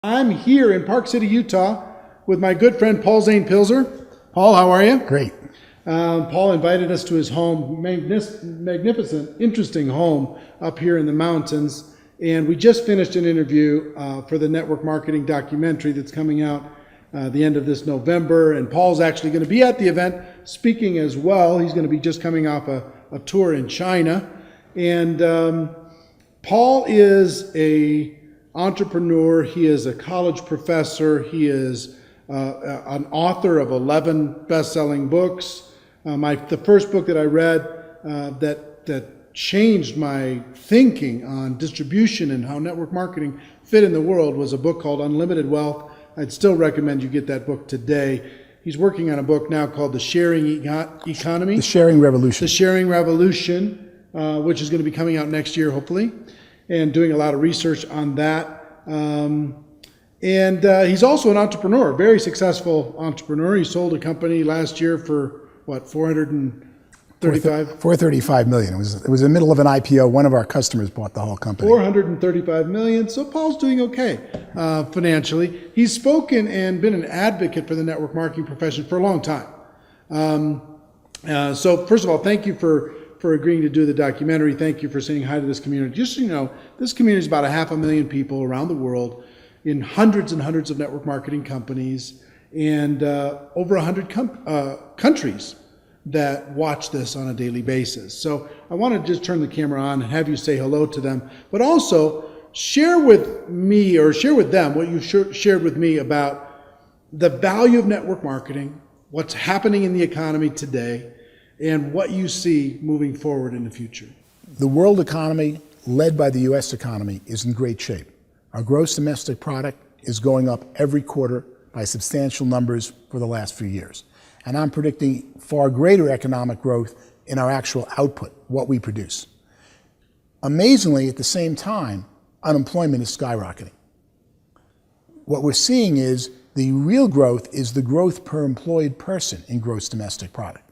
I'm here in Park City, Utah with my good friend Paul Zane Pilzer. Paul, how are you? Great. Paul invited us to his home, magnificent, interesting home up here in the mountains. And we just finished an interview for the network marketing documentary that's coming out the end of this November. And Paul's actually going to be at the event speaking as well. He's going to be just coming off a tour in China. And Paul is a entrepreneur. He is a college professor. He is an author of 11 best-selling books. The first book that I read that changed my thinking on distribution and how network marketing fit in the world was a book called Unlimited Wealth. I'd still recommend you get that book today. He's working on a book now called The Sharing Economy. The Sharing Revolution. The Sharing Revolution, which is going to be coming out next year, hopefully, and doing a lot of research on that. And he's also an entrepreneur, a very successful entrepreneur. He sold a company last year for, what, 435 million. It was in the middle of an IPO. One of our customers bought the whole company. 435 million. So Paul's doing okay financially. He's spoken and been an advocate for the network marketing profession for a long time. So first of all, thank you for agreeing to do the documentary. Thank you for saying hi to this community. Just so you know, this community is about 500,000 people around the world in hundreds and hundreds of network marketing companies and over 100 countries that watch this on a daily basis. So I want to just turn the camera on and have you say hello to them, but also share with me or share with them what you shared with me about the value of network marketing, what's happening in the economy today, and what you see moving forward in the future. The world economy, led by the U.S. economy, is in great shape. Our gross domestic product is going up every quarter by substantial numbers for the last few years. And I'm predicting far greater economic growth in our actual output, what we produce. Amazingly, at the same time, unemployment is skyrocketing. What we're seeing is the real growth is the growth per employed person in gross domestic product.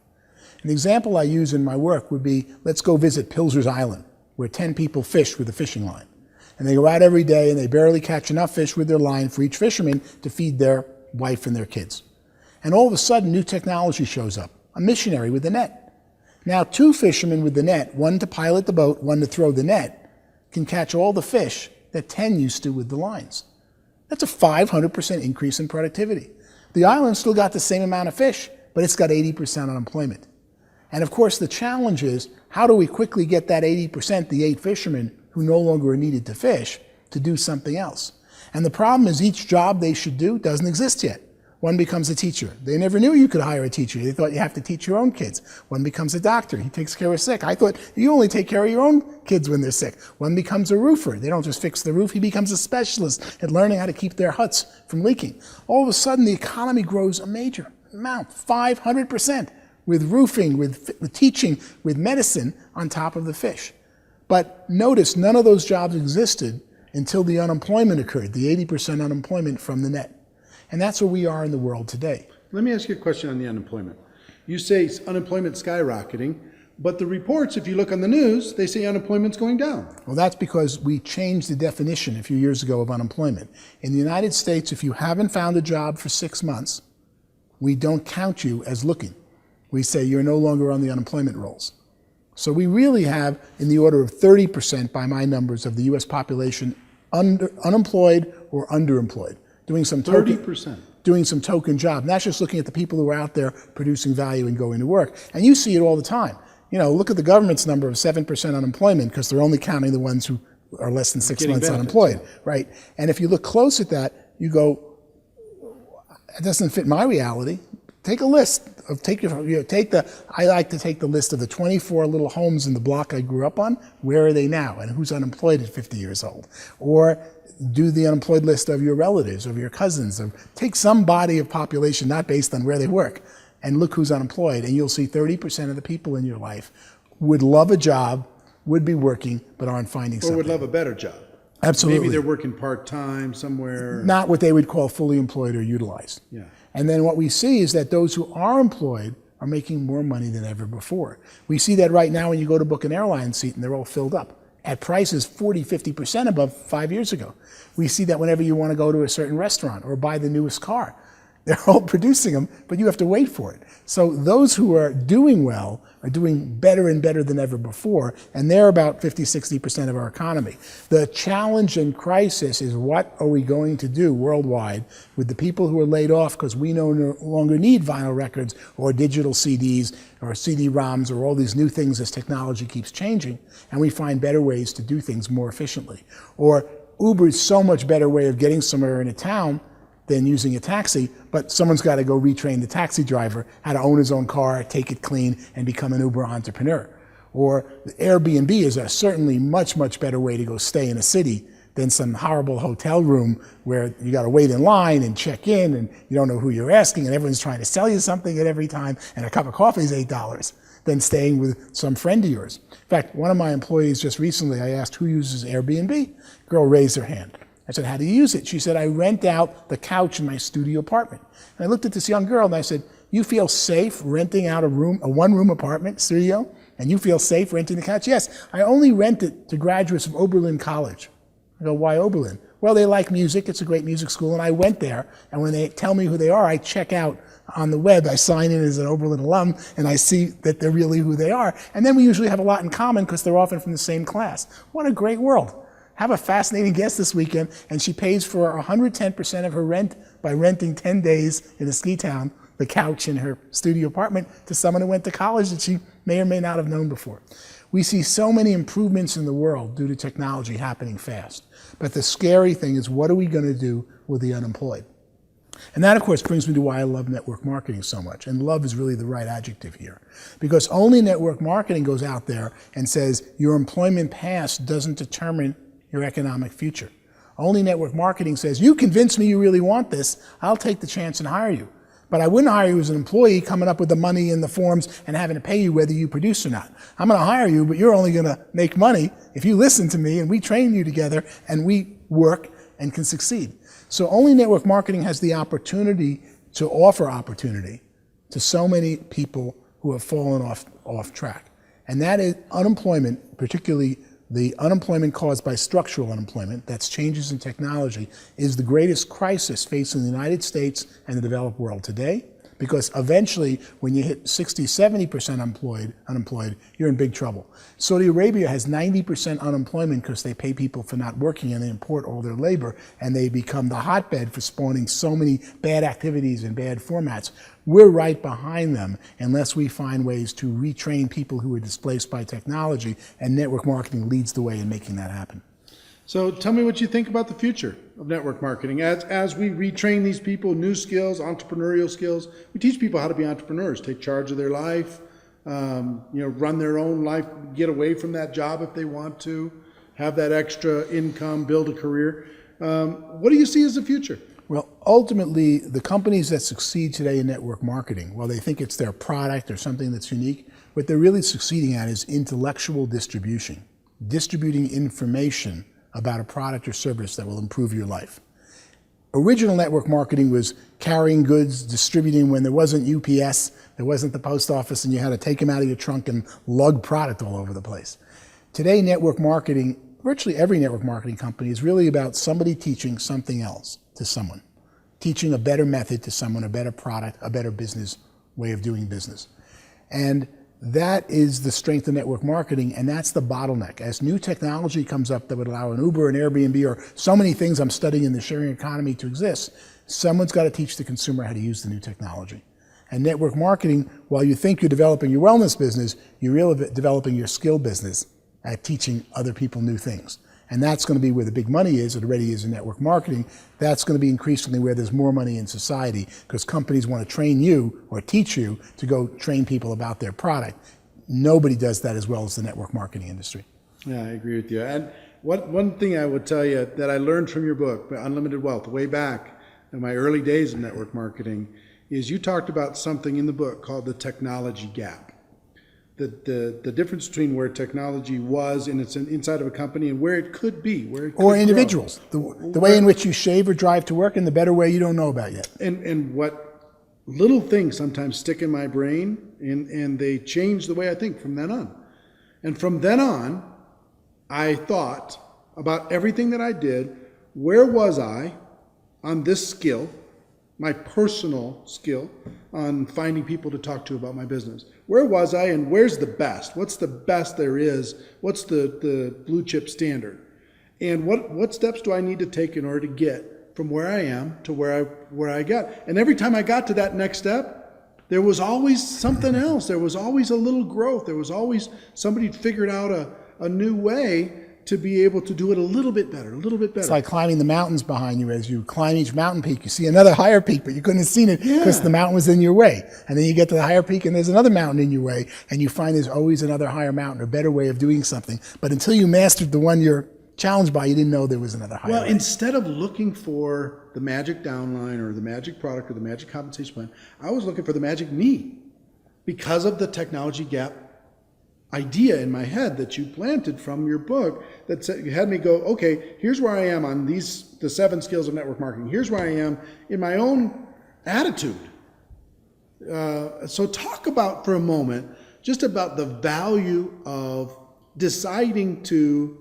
An example I use in my work would be, let's go visit Pilzer's Island, where 10 people fish with a fishing line. And they go out every day and they barely catch enough fish with their line for each fisherman to feed their wife and their kids. And all of a sudden, new technology shows up, a missionary with a net. Now, 2 fishermen with the net, one to pilot the boat, one to throw the net, can catch all the fish that 10 used to with the lines. That's a 500% increase in productivity. The island still got the same amount of fish, but it's got 80% unemployment. And of course, the challenge is, how do we quickly get that 80%, the 8 fishermen who no longer are needed to fish, to do something else? And the problem is each job they should do doesn't exist yet. One becomes a teacher. They never knew you could hire a teacher. They thought you have to teach your own kids. One becomes a doctor. He takes care of sick. I thought you only take care of your own kids when they're sick. One becomes a roofer. They don't just fix the roof. He becomes a specialist at learning how to keep their huts from leaking. All of a sudden, the economy grows a major amount, 500%, with roofing, with teaching, with medicine on top of the fish. But notice, none of those jobs existed until the unemployment occurred, the 80% unemployment from the net. And that's where we are in the world today. Let me ask you a question on the unemployment. You say unemployment skyrocketing, but the reports, if you look on the news, they say unemployment's going down. Well, that's because we changed the definition a few years ago of unemployment. In the United States, if you haven't found a job for 6 months, we don't count you as looking. We say you're no longer on the unemployment rolls. So we really have, in the order of 30% by my numbers of the U.S. population, unemployed or underemployed. Doing some token, 30%. Doing some token job. And that's just looking at the people who are out there producing value and going to work. And you see it all the time. You know, look at the government's number of 7% unemployment because they're only counting the ones who are less than 6 months unemployed, right? And if you look close at that, you go, it doesn't fit my reality. Take a list of I like to take the list of the 24 little homes in the block I grew up on. Where are they now, and who's unemployed at 50 years old? Or do the unemployed list of your relatives, of your cousins, or take some body of population not based on where they work, and look who's unemployed, and you'll see 30% of the people in your life would love a job, would be working, but aren't finding something. Or would love a better job. Absolutely. Maybe they're working part-time somewhere. Not what they would call fully employed or utilized. Yeah. And then what we see is that those who are employed are making more money than ever before. We see that right now when you go to book an airline seat and they're all filled up. at prices 40, 50% above 5 years ago. We see that whenever you want to go to a certain restaurant or buy the newest car. They're all producing them, but you have to wait for it. So those who are doing well are doing better and better than ever before, and they're about 50, 60% of our economy. The challenge and crisis is, what are we going to do worldwide with the people who are laid off because we no longer need vinyl records or digital CDs or CD-ROMs or all these new things as technology keeps changing, and we find better ways to do things more efficiently. Or Uber is so much better way of getting somewhere in a town than using a taxi, but someone's got to go retrain the taxi driver how to own his own car, take it clean, and become an Uber entrepreneur. Or Airbnb is a certainly much, much better way to go stay in a city than some horrible hotel room where you got to wait in line and check in, and you don't know who you're asking, and everyone's trying to sell you something at every time, and a cup of coffee is $8, than staying with some friend of yours. In fact, one of my employees just recently, I asked who uses Airbnb. Girl raised her hand. I said, how do you use it? She said, I rent out the couch in my studio apartment. And I looked at this young girl and I said, you feel safe renting out a one-room apartment studio? And you feel safe renting the couch? Yes, I only rent it to graduates of Oberlin College. I go, why Oberlin? Well, they like music. It's a great music school. And I went there. And when they tell me who they are, I check out on the web. I sign in as an Oberlin alum, and I see that they're really who they are. And then we usually have a lot in common because they're often from the same class. What a great world. Have a fascinating guest this weekend, and she pays for 110% of her rent by renting 10 days in a ski town, the couch in her studio apartment, to someone who went to college that she may or may not have known before. We see so many improvements in the world due to technology happening fast. But the scary thing is, what are we going to do with the unemployed? And that, of course, brings me to why I love network marketing so much. And love is really the right adjective here. Because only network marketing goes out there and says your employment past doesn't determine your economic future. Only network marketing says, you convince me you really want this, I'll take the chance and hire you. But I wouldn't hire you as an employee coming up with the money and the forms and having to pay you whether you produce or not. I'm going to hire you, but you're only going to make money if you listen to me and we train you together and we work and can succeed. So only network marketing has the opportunity to offer opportunity to so many people who have fallen off track. And that is unemployment, particularly the unemployment caused by structural unemployment, that's changes in technology, is the greatest crisis facing the United States and the developed world today. Because eventually, when you hit 60, 70% unemployed, you're in big trouble. Saudi Arabia has 90% unemployment because they pay people for not working and they import all their labor, and they become the hotbed for spawning so many bad activities and bad formats. We're right behind them unless we find ways to retrain people who are displaced by technology, and network marketing leads the way in making that happen. So tell me what you think about the future of network marketing. As we retrain these people, new skills, entrepreneurial skills, we teach people how to be entrepreneurs, take charge of their life, run their own life, get away from that job if they want to, have that extra income, build a career. What do you see as the future? Well, ultimately, the companies that succeed today in network marketing, while they think it's their product or something that's unique, what they're really succeeding at is intellectual distribution, distributing information about a product or service that will improve your life. Original network marketing was carrying goods, distributing when there wasn't UPS, there wasn't the post office, and you had to take them out of your trunk and lug product all over the place. Today, network marketing, virtually every network marketing company, is really about somebody teaching something else to someone, teaching a better method to someone, a better product, a better business way of doing business. And that is the strength of network marketing, and that's the bottleneck. As new technology comes up that would allow an Uber, an Airbnb, or so many things I'm studying in the sharing economy to exist, someone's got to teach the consumer how to use the new technology. And network marketing, while you think you're developing your wellness business, you're really developing your skill business at teaching other people new things. And that's going to be where the big money is. It already is in network marketing. That's going to be increasingly where there's more money in society, because companies want to train you or teach you to go train people about their product. Nobody does that as well as the network marketing industry. Yeah, I agree with you. And one thing I would tell you that I learned from your book, Unlimited Wealth, way back in my early days of network marketing, is you talked about something in the book called the technology gap. The difference between where technology was and it's inside of a company and where it could be, where it could or individuals, the way in which you shave or drive to work, and the better way you don't know about yet. And what little things sometimes stick in my brain, and they change the way I think from then on. And from then on, I thought about everything that I did. Where was I on this skill, my personal skill on finding people to talk to about my business? Where was I, and where's the best? What's the best there is? What's the blue chip standard? And what steps do I need to take in order to get from where I am to where I got? And every time I got to that next step, there was always something else. There was always a little growth. There was always somebody figured out a new way to be able to do it a little bit better, a little bit better. It's like climbing the mountains behind you. As you climb each mountain peak, you see another higher peak, but you couldn't have seen it because the mountain was in your way. And then you get to the higher peak and there's another mountain in your way, and you find there's always another higher mountain, or better way of doing something. But until you mastered the one you're challenged by, you didn't know there was another higher way. Well, instead of looking for the magic downline or the magic product or the magic compensation plan, I was looking for the magic me, because of the technology gap idea in my head that you planted from your book that said, you had me go, okay, here's where I am on the 7 skills of network marketing. Here's where I am in my own attitude. So talk about for a moment just about the value of deciding to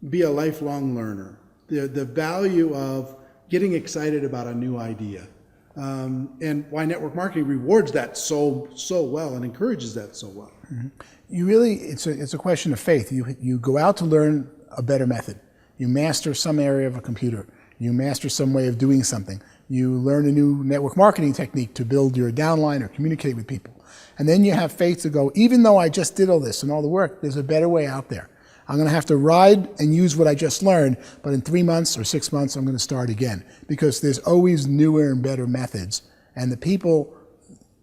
be a lifelong learner, the value of getting excited about a new idea. And why network marketing rewards that so well and encourages that so well. Mm-hmm. It's a question of faith. You go out to learn a better method. You master some area of a computer. You master some way of doing something. You learn a new network marketing technique to build your downline or communicate with people. And then you have faith to go, even though I just did all this and all the work, there's a better way out there. I'm going to have to ride and use what I just learned, but in 3 months or 6 months, I'm going to start again, because there's always newer and better methods. And the people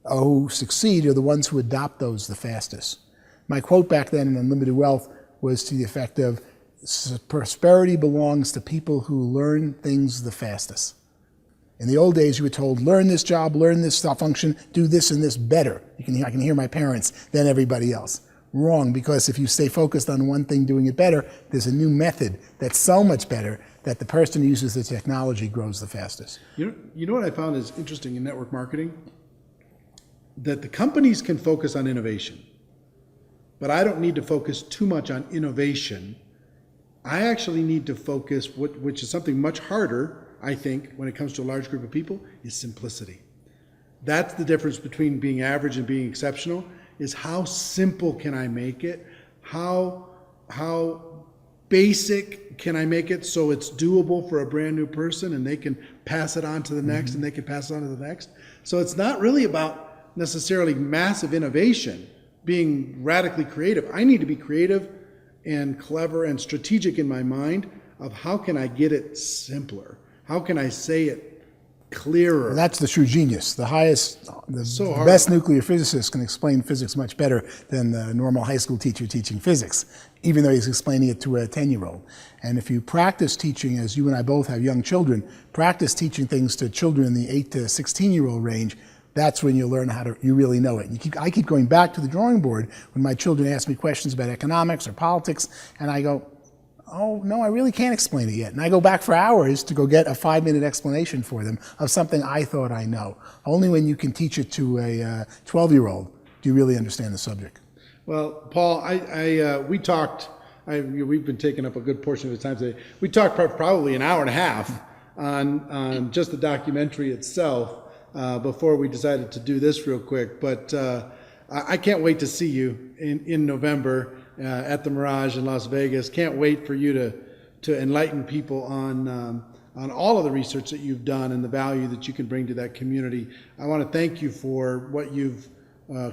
who succeed are the ones who adopt those the fastest. My quote back then in Unlimited Wealth was to the effect of, prosperity belongs to people who learn things the fastest. In the old days, you were told, learn this job, learn this function, do this and this better. I can hear my parents than everybody else. Wrong, because if you stay focused on one thing doing it better, there's a new method that's so much better that the person who uses the technology grows the fastest. You know what I found is interesting in network marketing? That the companies can focus on innovation, but I don't need to focus too much on innovation. I actually need to focus, which is something much harder, I think, when it comes to a large group of people, is simplicity. That's the difference between being average and being exceptional, is how simple can I make it? How basic can I make it so it's doable for a brand new person and they can pass it on to the next and they can pass it on to the next? So it's not really about necessarily massive innovation, being radically creative. I need to be creative and clever and strategic in my mind of how can I get it simpler? How can I say it clearer? Well, that's the true genius. The best nuclear physicist can explain physics much better than the normal high school teacher teaching physics, even though he's explaining it to a 10-year-old. And if you practice teaching, as you and I both have young children, practice teaching things to children in the 8 to 16-year-old range, that's when you learn you really know it. I keep going back to the drawing board when my children ask me questions about economics or politics, and I go, oh, no, I really can't explain it yet. And I go back for hours to go get a 5-minute explanation for them of something I thought I know. Only when you can teach it to a 12-year-old do you really understand the subject. Well, Paul, we talked, we've been taking up a good portion of the time today. We talked probably an hour and a half on just the documentary itself before we decided to do this real quick. But I can't wait to see you in November at the Mirage in Las Vegas. Can't wait for you to enlighten people on all of the research that you've done and the value that you can bring to that community. I want to thank you for what you've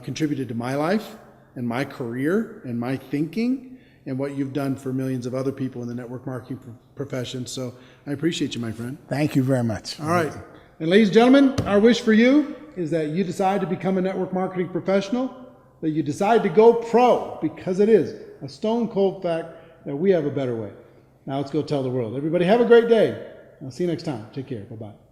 contributed to my life and my career and my thinking, and what you've done for millions of other people in the network marketing profession. So I appreciate you, my friend. Thank you very much. All right. And ladies and gentlemen, our wish for you is that you decide to become a network marketing professional, that you decide to go pro, because it is a stone cold fact that we have a better way. Now let's go tell the world. Everybody have a great day. I'll see you next time. Take care. Bye-bye.